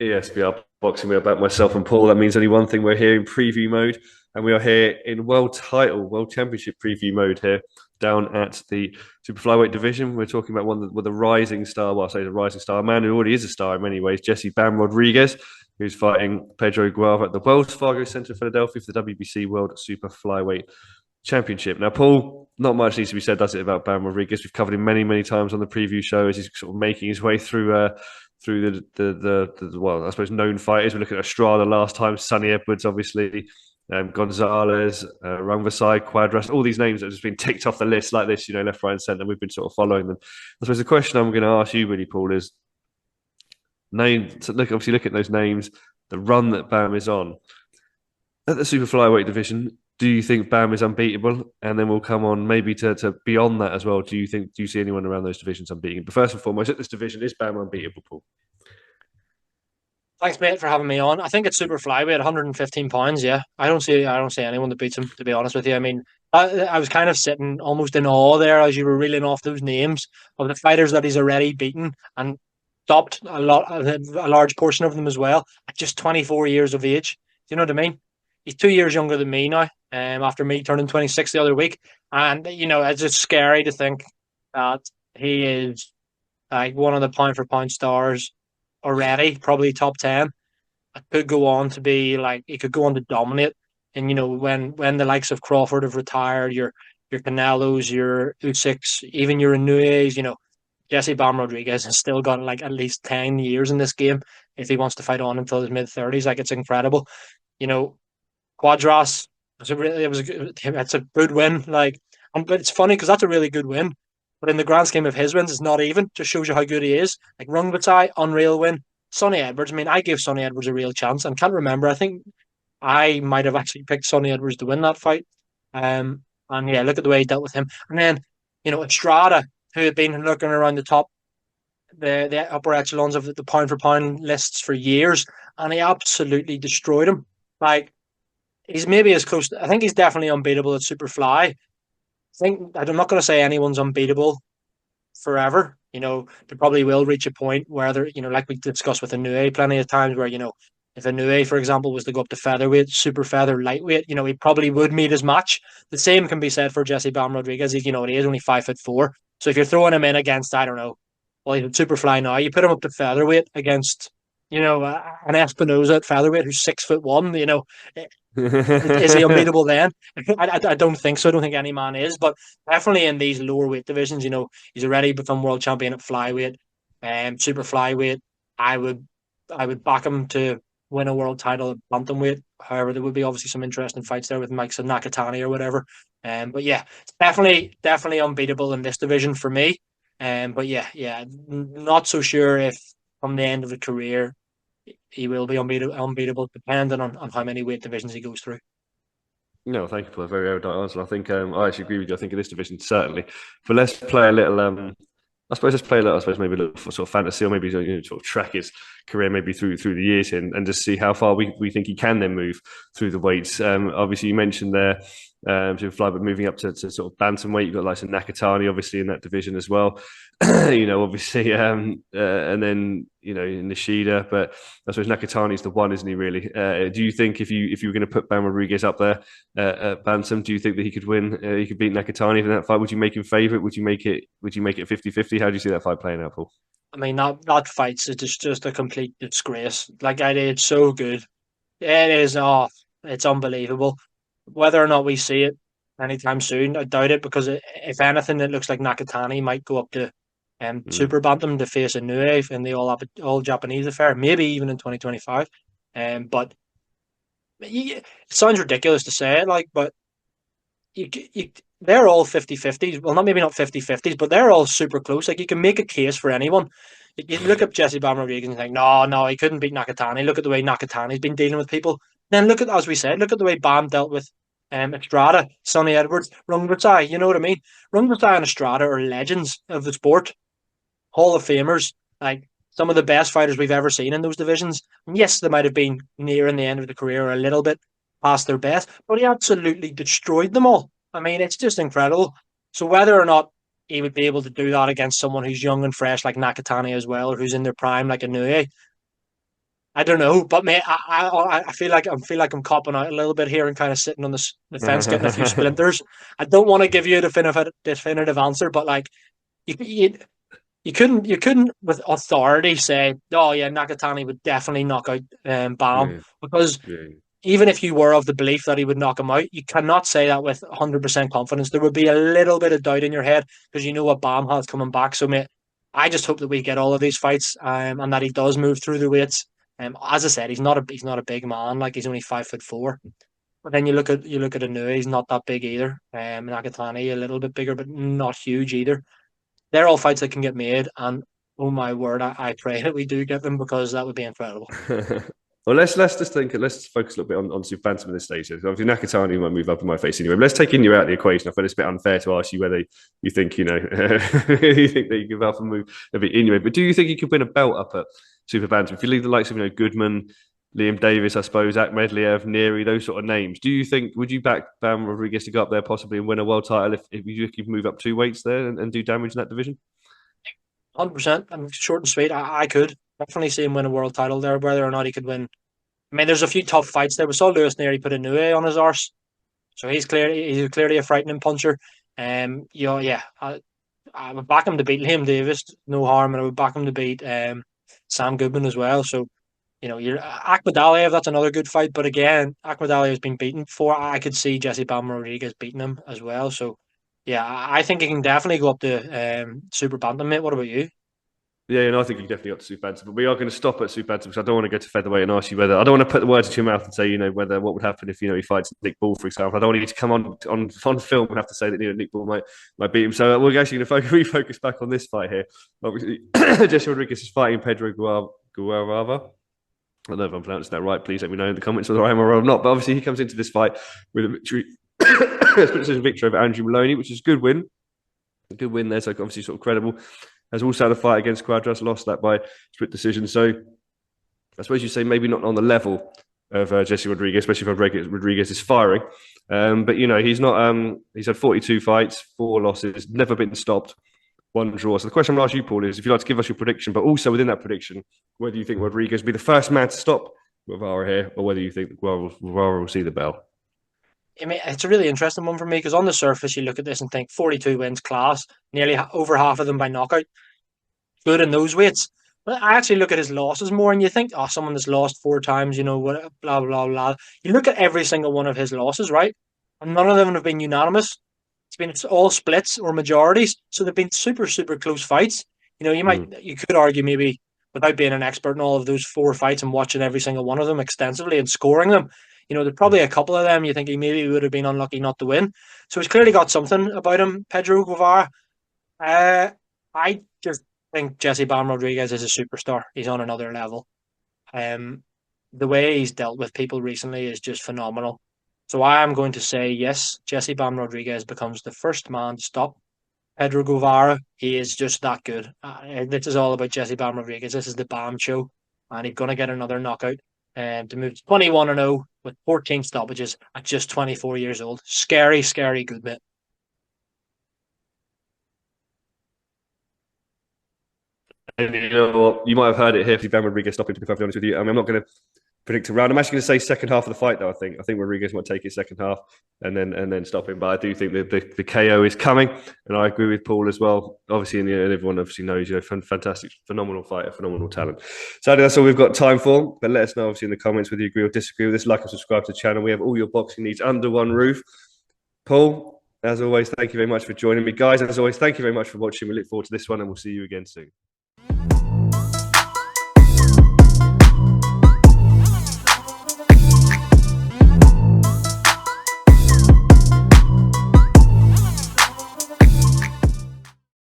ESBR boxing. We are back, myself and Paul. That means only one thing: we're here in preview mode, and we are here in world championship preview mode here down at the super flyweight division. We're talking about one with a rising star. Well, I say a rising star, a man who already is a star in many ways. Jesse Bam Rodriguez, who's fighting Pedro Guevara at the Wells Fargo Center, Philadelphia, for the WBC World Super Flyweight Championship. Now, Paul, not much needs to be said, does it, about Bam Rodriguez? We've covered him many times on the preview show as he's sort of making his way through the well, I suppose, known fighters. We look at Estrada last time, Sonny Edwards, obviously, Gonzalez, Rungvisai, Quadras, all these names that have just been ticked off the list like this, left, right, and centre. We've been sort of following them. I suppose the question I'm going to ask you, really, Paul, is look at those names, the run that Bam is on at the super flyweight division. Do you think Bam is unbeatable? And then we'll come on maybe to beyond that as well. Do you see anyone around those divisions unbeatable? But first and foremost, at this division, is Bam unbeatable, Paul? Thanks, mate, for having me on. I think it's super flyweight, 115 pounds. Yeah, I don't see anyone that beats him. To be honest with you, I mean, I was kind of sitting almost in awe there as you were reeling off those names of the fighters that he's already beaten and stopped a large portion of them as well at just 24 years of age. Do you know what I mean? He's 2 years younger than me now. After me turning 26 the other week, and it's just scary to think that he is like one of the pound for pound stars already, probably top 10. It could go on to be like he could go on to dominate. And when the likes of Crawford have retired, your Canelos, your Usyks, even your Inouye's, Jesse Bam Rodriguez has still got like at least 10 years in this game if he wants to fight on until his mid 30s. Like it's incredible. You know, Quadras. It's a good win. But it's funny because that's a really good win. But in the grand scheme of his wins, it's not even. Just shows you how good he is. Like Rungvisai, unreal win. Sonny Edwards. I mean, I gave Sonny Edwards a real chance and can't remember. I think I might have actually picked Sonny Edwards to win that fight. And yeah, look at the way he dealt with him. And then, Estrada, who had been looking around the upper echelons of the pound for pound lists for years, and he absolutely destroyed him. Like he's maybe as close. I think he's definitely unbeatable at Superfly. I'm not going to say anyone's unbeatable forever. They probably will reach a point where they're, like we discussed with Inoue plenty of times, where if Inoue, for example, was to go up to featherweight, super feather, lightweight, he probably would meet his match. The same can be said for Jesse Bam Rodriguez. He is only 5'4". So if you're throwing him in against, I don't know, well, he's super fly now, you put him up to featherweight against, an Espinoza at featherweight who's 6'1". Is he unbeatable then? I don't think so. I don't think any man is, but definitely in these lower weight divisions, he's already become world champion at flyweight and super flyweight. I would I would back him to win a world title at bantamweight. However, there would be obviously some interesting fights there with Mike Nakatani or whatever. But yeah, it's definitely unbeatable in this division for me. But yeah, not so sure if from the end of the career he will be unbeatable, depending on how many weight divisions he goes through. No, thank you for a very erudite answer. I think I actually agree with you. I think in this division, certainly. But let's play a little. I suppose let's play a little. I suppose maybe a little sort of fantasy, or maybe sort of track his career maybe through the years here, and just see how far we think he can then move through the weights. Obviously, you mentioned there to fly, but moving up to sort of bantamweight, you've got like some Nakatani, obviously in that division as well. Obviously, and then Nishida, but I suppose Nakatani's the one, isn't he? Really? Do you think if you were going to put Bam Rodriguez up there at bantam, do you think that he could win? He could beat Nakatani in that fight? Would you make him favourite? Would you make it 50-50? How do you see that fight playing out, Paul? I mean, that fight's just a complete disgrace. Like it's so good. It is. Oh, it's unbelievable. Whether or not we see it anytime soon, I doubt it because if anything, it looks like Nakatani might go up to Mm. Super Bantam to face Inoue in the all Japanese affair, maybe even in 2025. But it sounds ridiculous to say it, but you they're all 50-50s. Well, maybe not 50-50s, but they're all super close. Like you can make a case for anyone. You look at Jesse Bam Rodriguez and think, no, he couldn't beat Nakatani. Look at the way Nakatani's been dealing with people. Then look at, as we said, look at the way Bam dealt with Estrada, Sonny Edwards, Rungvisai. You know what I mean? Rungvisai and Estrada are legends of the sport, Hall of Famers, like some of the best fighters we've ever seen in those divisions. And yes, they might have been nearing the end of the career or a little bit past their best, but he absolutely destroyed them all. I mean, it's just incredible. So whether or not he would be able to do that against someone who's young and fresh like Nakatani as well, or who's in their prime like Inoue, I don't know, but mate, I feel like I'm copping out a little bit here and kind of sitting on the fence, getting a few splinters. I don't want to give you a definitive answer, but like you you couldn't with authority say, oh yeah, Nakatani would definitely knock out Bam, Yeah, because yeah, even if you were of the belief that he would knock him out, you cannot say that with 100% confidence. There would be a little bit of doubt in your head because you know what Bam has coming back. So, mate, I just hope that we get all of these fights and that he does move through the weights. As I said, he's not a big man. Like he's only 5'4". But then you look at Inoue, he's not that big either. Nakatani a little bit bigger, but not huge either. They're all fights that can get made, and oh my word, I pray that we do get them because that would be incredible. Well, let's just think. Let's focus a little bit on Super Bantam at this stage. So obviously, Nakatani might move up in my face anyway. But let's take Inu out of the equation. I feel it's a bit unfair to ask you whether you think you think that you give up and move a bit Inu. But do you think you could win a belt up at Super Bantam if you leave the likes of Goodman, Liam Davis, I suppose, Akhmedliev, Neary, those sort of names? Do you think would you back Bam Rodriguez to go up there possibly and win a world title if you could move up 2 weights there and do damage in that division? 100%. I'm short and sweet. I could definitely see him win a world title there. Whether or not he could win, I mean, there's a few tough fights there. We saw Lewis nearly put a Inoue on his arse, so he's clearly a frightening puncher. Yeah, I would back him to beat Liam Davis, no harm, and I would back him to beat Sam Goodman as well. So you're Akhmadaliev. That's another good fight, but again, Akhmadaliev has been beaten before. I could see Jesse Bam Rodriguez beating him as well. So yeah, I think he can definitely go up to super bantamweight. What about you? Yeah, I think you definitely got to Super Bantam, but we are going to stop at Super Bantam because I don't want to go to featherweight and ask you whether I don't want to put the words into your mouth and say whether what would happen if he fights Nick Ball, for example. I don't want you to come on film and have to say that Nick Ball might beat him. So we're actually going to refocus back on this fight here. Obviously, Jesse Rodriguez is fighting Pedro Guevara. I don't know if I'm pronouncing that right. Please let me know in the comments whether I am or not. But obviously, he comes into this fight with a victory, split decision victory over Andrew Maloney, which is a good win. A good win there, so obviously sort of credible. Has also had a fight against Quadras, lost that by split decision. So I suppose you say maybe not on the level of Jesse Rodriguez, especially if Rodriguez is firing. But he's not. He's had 42 fights, 4 losses, never been stopped, 1 draw. So the question I'm going to ask you, Paul, is if you'd like to give us your prediction, but also within that prediction, whether you think Rodriguez will be the first man to stop Guevara here, or whether you think Guevara will see the bell. I mean, it's a really interesting one for me because on the surface, you look at this and think 42 wins, class, nearly over half of them by knockout, good in those weights. But I actually look at his losses more, and you think, oh, someone that's lost 4 times, what, blah blah blah. You look at every single one of his losses, right? And none of them have been unanimous. It's all splits or majorities, so they've been super super close fights. You could argue maybe without being an expert in all of those 4 fights and watching every single one of them extensively and scoring them. There's probably a couple of them you think he maybe would have been unlucky not to win. So he's clearly got something about him, Pedro Guevara. I just think Jesse Bam Rodriguez is a superstar. He's on another level. The way he's dealt with people recently is just phenomenal. So I am going to say yes, Jesse Bam Rodriguez becomes the first man to stop Pedro Guevara. He is just that good. This is all about Jesse Bam Rodriguez. This is the Bam show, and he's going to get another knockout to move to 21-0 with 14 stoppages at just 24 years old. Scary, scary good, mate. And you know what? You might have heard it here. If Ben Rodriguez stopping, to be perfectly honest with you, I mean, I'm not going to predict a round. I'm actually going to say second half of the fight, though. I think Rodriguez might take his second half and then stop him. But I do think that the KO is coming, and I agree with Paul as well. Obviously, and everyone obviously knows, fantastic, phenomenal fighter, phenomenal talent. Sadly, that's all we've got time for. But let us know, obviously, in the comments whether you agree or disagree with this. Like and subscribe to the channel. We have all your boxing needs under one roof. Paul, as always, thank you very much for joining me, guys. As always, thank you very much for watching. We look forward to this one, and we'll see you again soon.